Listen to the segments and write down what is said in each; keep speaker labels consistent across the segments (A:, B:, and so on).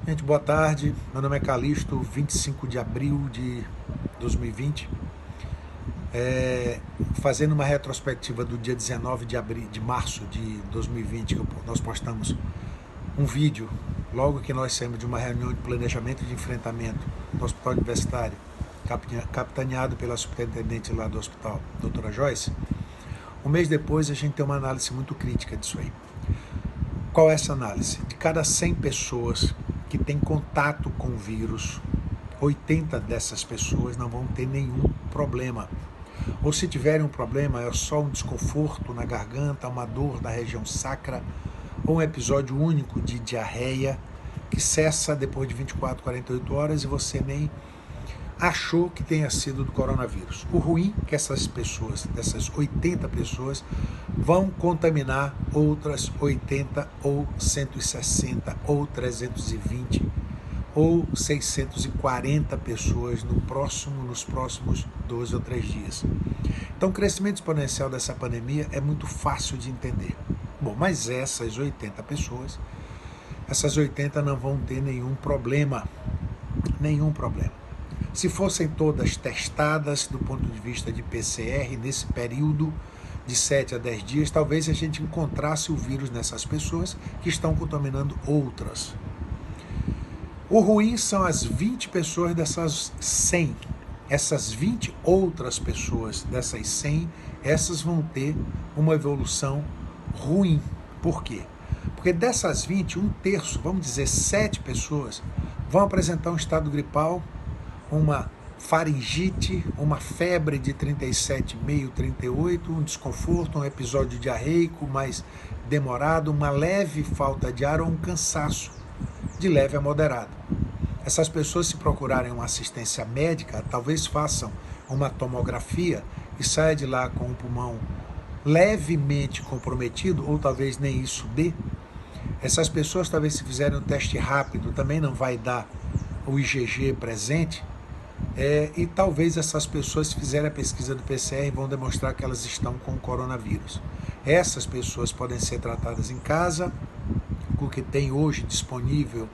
A: Gente, boa tarde. Meu nome é Calixto, 25 de abril de 2020. Fazendo uma retrospectiva do dia 19 de março de 2020, que nós postamos um vídeo logo que nós saímos de uma reunião de planejamento e de enfrentamento no Hospital Universitário, capitaneado pela superintendente lá do hospital, doutora Joyce. Um mês depois, a gente tem uma análise muito crítica disso aí. Qual é essa análise? De cada 100 pessoas que têm contato com o vírus, 80 dessas pessoas não vão ter nenhum problema. Ou se tiverem um problema, é só um desconforto na garganta, uma dor na região sacra, ou um episódio único de diarreia que cessa depois de 24, 48 horas e você nem achou que tenha sido do coronavírus. O ruim é que essas pessoas, dessas 80 pessoas, vão contaminar outras 80 ou 160 ou 320 ou 640 pessoas nos próximos 12 ou 3 dias. Então o crescimento exponencial dessa pandemia é muito fácil de entender. Bom, mas essas 80 pessoas, essas 80 não vão ter nenhum problema. Nenhum problema. Se fossem todas testadas do ponto de vista de PCR nesse período de 7 a 10 dias, talvez a gente encontrasse o vírus nessas pessoas que estão contaminando outras. O ruim são as 20 pessoas dessas 100. Essas 20 outras pessoas dessas 100, essas vão ter uma evolução ruim. Por quê? Porque dessas 20, um terço, vamos dizer 7 pessoas, vão apresentar um estado gripal, uma faringite, uma febre de 37,5, 38, um desconforto, um episódio diarreico mais demorado, uma leve falta de ar ou um cansaço de leve a moderado. Essas pessoas, se procurarem uma assistência médica, talvez façam uma tomografia e saia de lá com o pulmão levemente comprometido, ou talvez nem isso dê. Essas pessoas, talvez, se fizerem um teste rápido, também não vai dar o IgG presente. E talvez essas pessoas, se fizerem a pesquisa do PCR, vão demonstrar que elas estão com o coronavírus. Essas pessoas podem ser tratadas em casa, com o que tem hoje disponível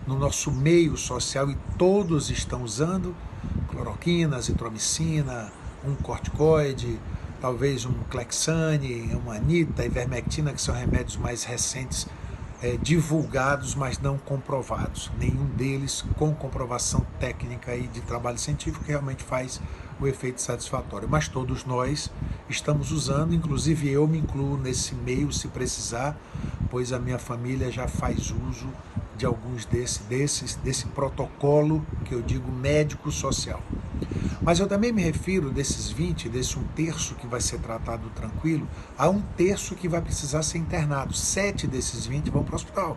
A: no nosso meio social, e todos estão usando cloroquina, azitromicina, um corticoide, talvez um Clexane, uma anita, ivermectina, que são remédios mais recentes, divulgados, mas não comprovados. Nenhum deles com comprovação técnica e de trabalho científico que realmente faz o efeito satisfatório. Mas todos nós estamos usando, inclusive eu me incluo nesse meio se precisar, pois a minha família já faz uso de alguns desse protocolo que eu digo médico-social. Mas eu também me refiro desses 20, desse um terço que vai ser tratado tranquilo, a um terço que vai precisar ser internado. 7 desses 20 vão para o hospital,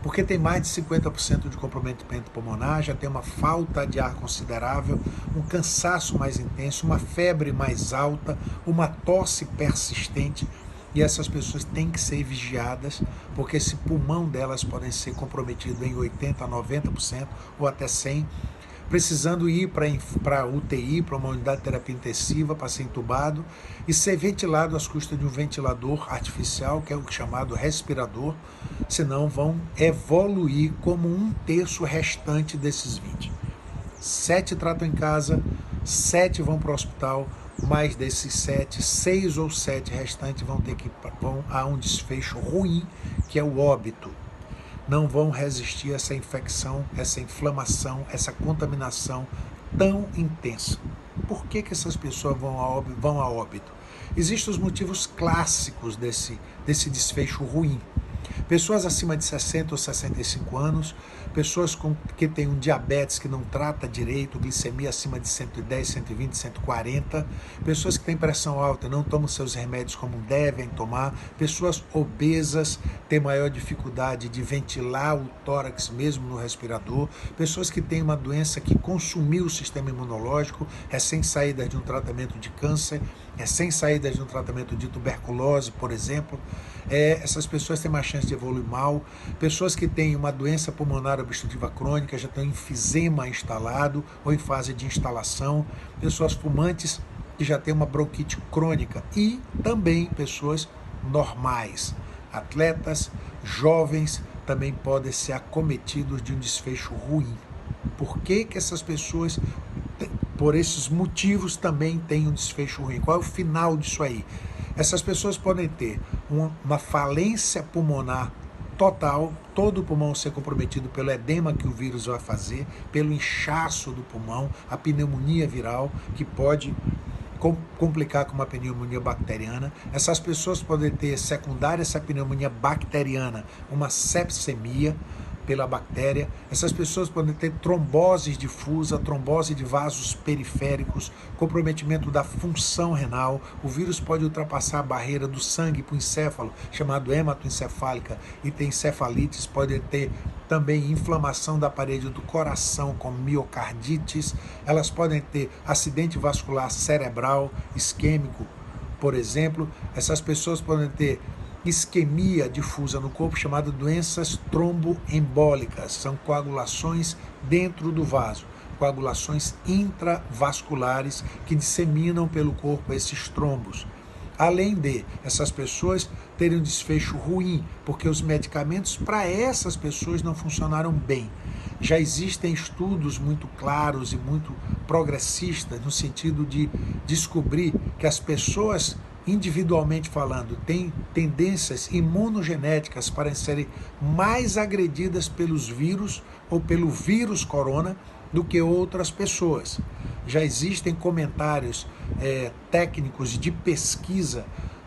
A: porque tem mais de 50% de comprometimento pulmonar, já tem uma falta de ar considerável, um cansaço mais intenso, uma febre mais alta, uma tosse persistente. E essas pessoas têm que ser vigiadas, porque esse pulmão delas podem ser comprometido em 80% a 90% ou até 100%, precisando ir para a UTI, para uma unidade de terapia intensiva, para ser entubado e ser ventilado às custas de um ventilador artificial, que é o chamado respirador, senão vão evoluir como um terço restante desses 20. 7 tratam em casa, 7 vão para o hospital, mais desses 7, 6 ou 7 restantes vão a um desfecho ruim, que é o óbito. Não vão resistir a essa infecção, essa inflamação, essa contaminação tão intensa. Por que essas pessoas vão a óbito? Existem os motivos clássicos desse desfecho ruim. Pessoas acima de 60 ou 65 anos, pessoas que têm um diabetes que não trata direito, glicemia acima de 110, 120, 140, pessoas que têm pressão alta, não tomam seus remédios como devem tomar, pessoas obesas, têm maior dificuldade de ventilar o tórax mesmo no respirador, pessoas que têm uma doença que consumiu o sistema imunológico, recém-saídas de um tratamento de câncer, recém-saídas de um tratamento de tuberculose, por exemplo. Essas pessoas têm mais chance de evoluir mal, pessoas que têm uma doença pulmonar obstrutiva crônica, já têm um enfisema instalado ou em fase de instalação, pessoas fumantes que já têm uma bronquite crônica e também pessoas normais, atletas, jovens, também podem ser acometidos de um desfecho ruim. Por que que essas pessoas, por esses motivos, também têm um desfecho ruim? Qual é o final disso aí? Essas pessoas podem ter uma falência pulmonar total, todo o pulmão ser comprometido pelo edema que o vírus vai fazer, pelo inchaço do pulmão, a pneumonia viral, que pode complicar com uma pneumonia bacteriana. Essas pessoas podem ter secundária essa pneumonia bacteriana, uma sepsemia pela bactéria. Essas pessoas podem ter trombose difusa, trombose de vasos periféricos, comprometimento da função renal. O vírus pode ultrapassar a barreira do sangue para o encéfalo, chamado hematoencefálica, e ter encefalites. Pode ter também inflamação da parede do coração, com miocardites. Elas podem ter acidente vascular cerebral isquêmico, por exemplo. Essas pessoas podem ter isquemia difusa no corpo, chamada doenças tromboembólicas. São coagulações dentro do vaso, coagulações intravasculares que disseminam pelo corpo esses trombos. Além de essas pessoas terem um desfecho ruim, porque os medicamentos para essas pessoas não funcionaram bem. Já existem estudos muito claros e muito progressistas no sentido de descobrir que as pessoas, individualmente falando, têm tendências imunogenéticas para serem mais agredidas pelos vírus ou pelo vírus corona do que outras pessoas. Já existem comentários técnicos de pesquisa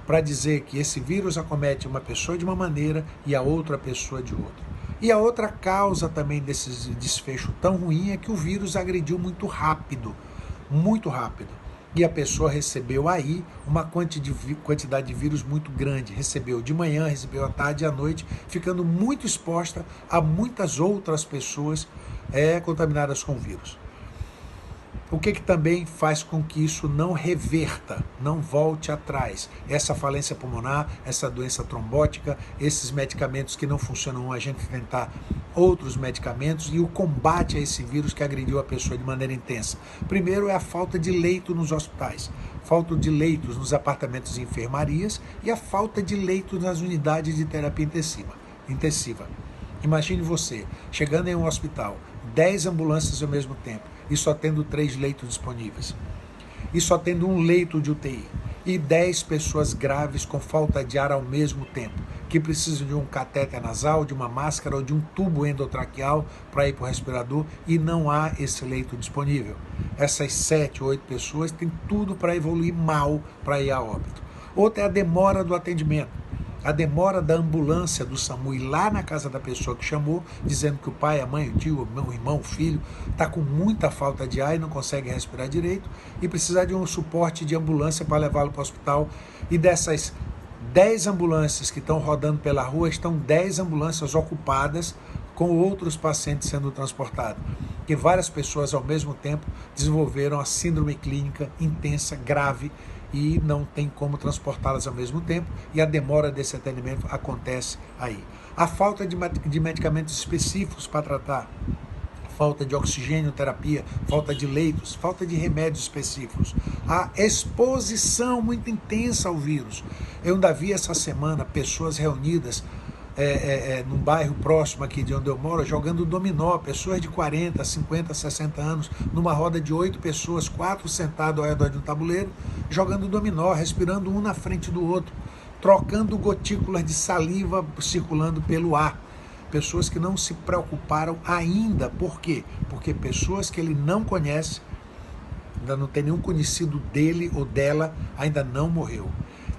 A: para dizer que esse vírus acomete uma pessoa de uma maneira e a outra pessoa de outra. E a outra causa também desse desfecho tão ruim é que o vírus agrediu muito rápido. E a pessoa recebeu aí uma quantidade de vírus muito grande. Recebeu de manhã, recebeu à tarde e à noite, ficando muito exposta a muitas outras pessoas contaminadas com o vírus. O que também faz com que isso não reverta, não volte atrás? Essa falência pulmonar, essa doença trombótica, esses medicamentos que não funcionam, a gente tentar outros medicamentos e o combate a esse vírus que agrediu a pessoa de maneira intensa. Primeiro é a falta de leito nos hospitais, falta de leitos nos apartamentos e enfermarias e a falta de leitos nas unidades de terapia intensiva. Imagine você chegando em um hospital, 10 ambulâncias ao mesmo tempo, e só tendo 3 leitos disponíveis, e só tendo um leito de UTI, e 10 pessoas graves com falta de ar ao mesmo tempo, que precisam de um catéter nasal, de uma máscara ou de um tubo endotraqueal para ir para o respirador, e não há esse leito disponível. Essas 7 ou 8 pessoas têm tudo para evoluir mal, para ir a óbito. Outra é a demora do atendimento. A demora da ambulância do SAMU ir lá na casa da pessoa que chamou, dizendo que o pai, a mãe, o tio, o irmão, o filho, está com muita falta de ar e não consegue respirar direito e precisa de um suporte de ambulância para levá-lo para o hospital. E dessas 10 ambulâncias que estão rodando pela rua, estão 10 ambulâncias ocupadas com outros pacientes sendo transportados. Que várias pessoas ao mesmo tempo desenvolveram a síndrome clínica intensa, grave, e não tem como transportá-las ao mesmo tempo, e a demora desse atendimento acontece aí. A falta de medicamentos específicos para tratar, falta de oxigênio terapia, falta de leitos, falta de remédios específicos, a exposição muito intensa ao vírus. Eu ainda vi essa semana pessoas reunidas num bairro próximo aqui de onde eu moro, jogando dominó, pessoas de 40, 50, 60 anos, numa roda de 8 pessoas, 4 sentados ao redor de um tabuleiro, jogando dominó, respirando um na frente do outro, trocando gotículas de saliva circulando pelo ar. Pessoas que não se preocuparam ainda. Por quê? Porque pessoas que ele não conhece, ainda não tem nenhum conhecido dele ou dela, ainda não morreu.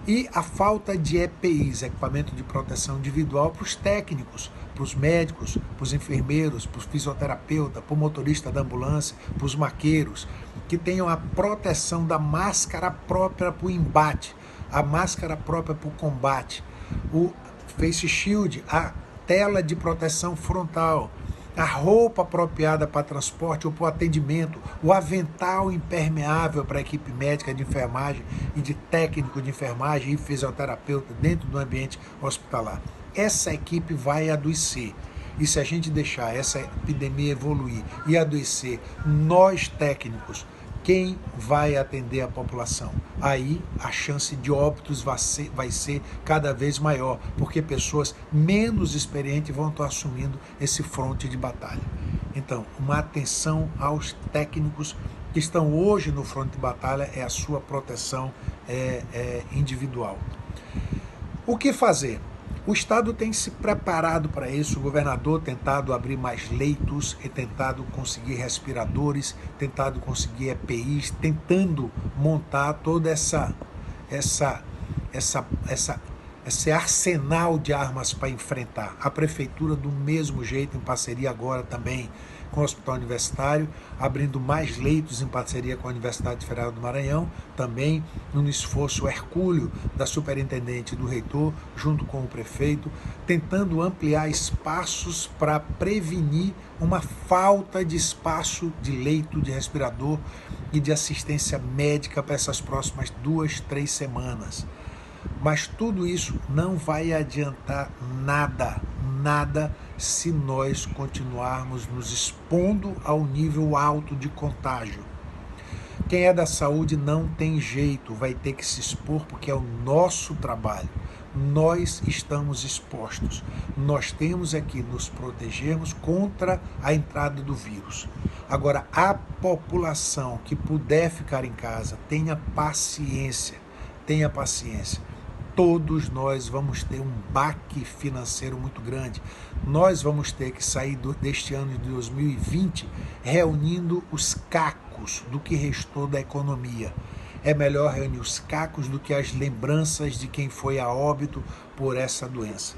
A: E a falta de EPIs, equipamento de proteção individual, para os técnicos, para os médicos, para os enfermeiros, para os fisioterapeutas, para o motorista da ambulância, para os maqueiros, que tenham a proteção da máscara própria para o embate, a máscara própria para o combate, o face shield, a tela de proteção frontal, a roupa apropriada para transporte ou para o atendimento, o avental impermeável para a equipe médica de enfermagem e de técnico de enfermagem e fisioterapeuta dentro do ambiente hospitalar. Essa equipe vai adoecer. E se a gente deixar essa epidemia evoluir e adoecer, nós técnicos quem vai atender a população? Aí a chance de óbitos vai ser cada vez maior, porque pessoas menos experientes vão estar assumindo esse fronte de batalha. Então, uma atenção aos técnicos que estão hoje no fronte de batalha, é a sua proteção individual. O que fazer? O Estado tem se preparado para isso, o governador tentado abrir mais leitos, tentado conseguir respiradores, tentado conseguir EPIs, tentando montar toda esse arsenal de armas para enfrentar. A prefeitura, do mesmo jeito, em parceria agora também com o Hospital Universitário, abrindo mais leitos em parceria com a Universidade Federal do Maranhão, também num esforço hercúleo da superintendente e do reitor, junto com o prefeito, tentando ampliar espaços para prevenir uma falta de espaço de leito, de respirador e de assistência médica para essas próximas 2-3 semanas. Mas tudo isso não vai adiantar nada se nós continuarmos nos expondo ao nível alto de contágio. Quem é da saúde não tem jeito, vai ter que se expor porque é o nosso trabalho. Nós estamos expostos. Nós temos que nos protegermos contra a entrada do vírus. Agora, a população que puder ficar em casa, tenha paciência. Todos nós vamos ter um baque financeiro muito grande. Nós vamos ter que sair deste ano de 2020 reunindo os cacos do que restou da economia. É melhor reunir os cacos do que as lembranças de quem foi a óbito por essa doença.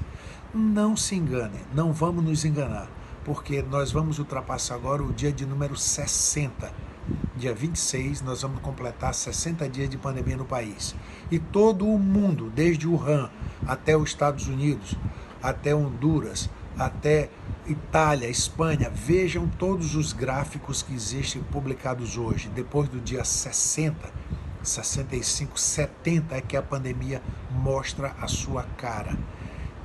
A: Não se enganem, não vamos nos enganar, porque nós vamos ultrapassar agora o dia de número 60. Dia 26, nós vamos completar 60 dias de pandemia no país. E todo o mundo, desde Wuhan até os Estados Unidos, até Honduras, até Itália, Espanha, vejam todos os gráficos que existem publicados hoje. Depois do dia 60, 65, 70 é que a pandemia mostra a sua cara.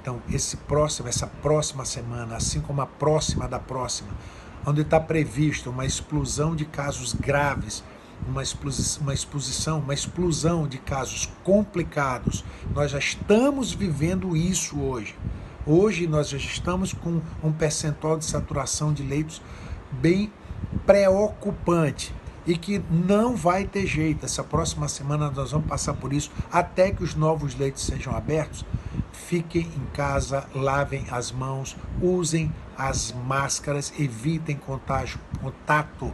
A: Então, essa próxima semana, assim como a próxima da próxima, onde está previsto uma explosão de casos graves, uma explosão de casos complicados. Nós já estamos vivendo isso hoje. Hoje nós já estamos com um percentual de saturação de leitos bem preocupante e que não vai ter jeito. Essa próxima semana nós vamos passar por isso até que os novos leitos sejam abertos. Fiquem em casa, lavem as mãos, usem as máscaras, evitem contato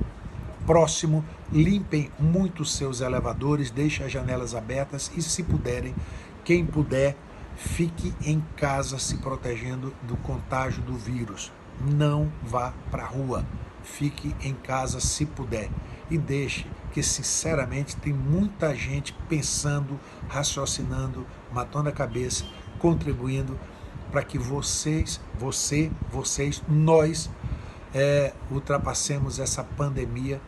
A: próximo, limpem muito seus elevadores, deixem as janelas abertas e, se puderem, quem puder, fique em casa se protegendo do contágio do vírus. Não vá para a rua, fique em casa se puder e deixe que, sinceramente, tem muita gente pensando, raciocinando, matando a cabeça, contribuindo para que nós ultrapassemos essa pandemia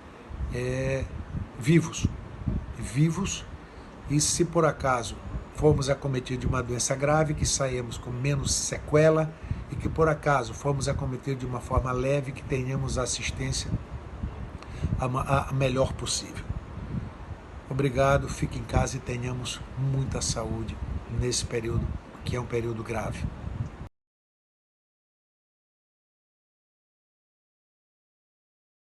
A: vivos, e se por acaso formos acometidos de uma doença grave, que saímos com menos sequela, e que por acaso formos acometidos de uma forma leve, que tenhamos a assistência a melhor possível. Obrigado, fique em casa e tenhamos muita saúde nesse período, que é um período grave.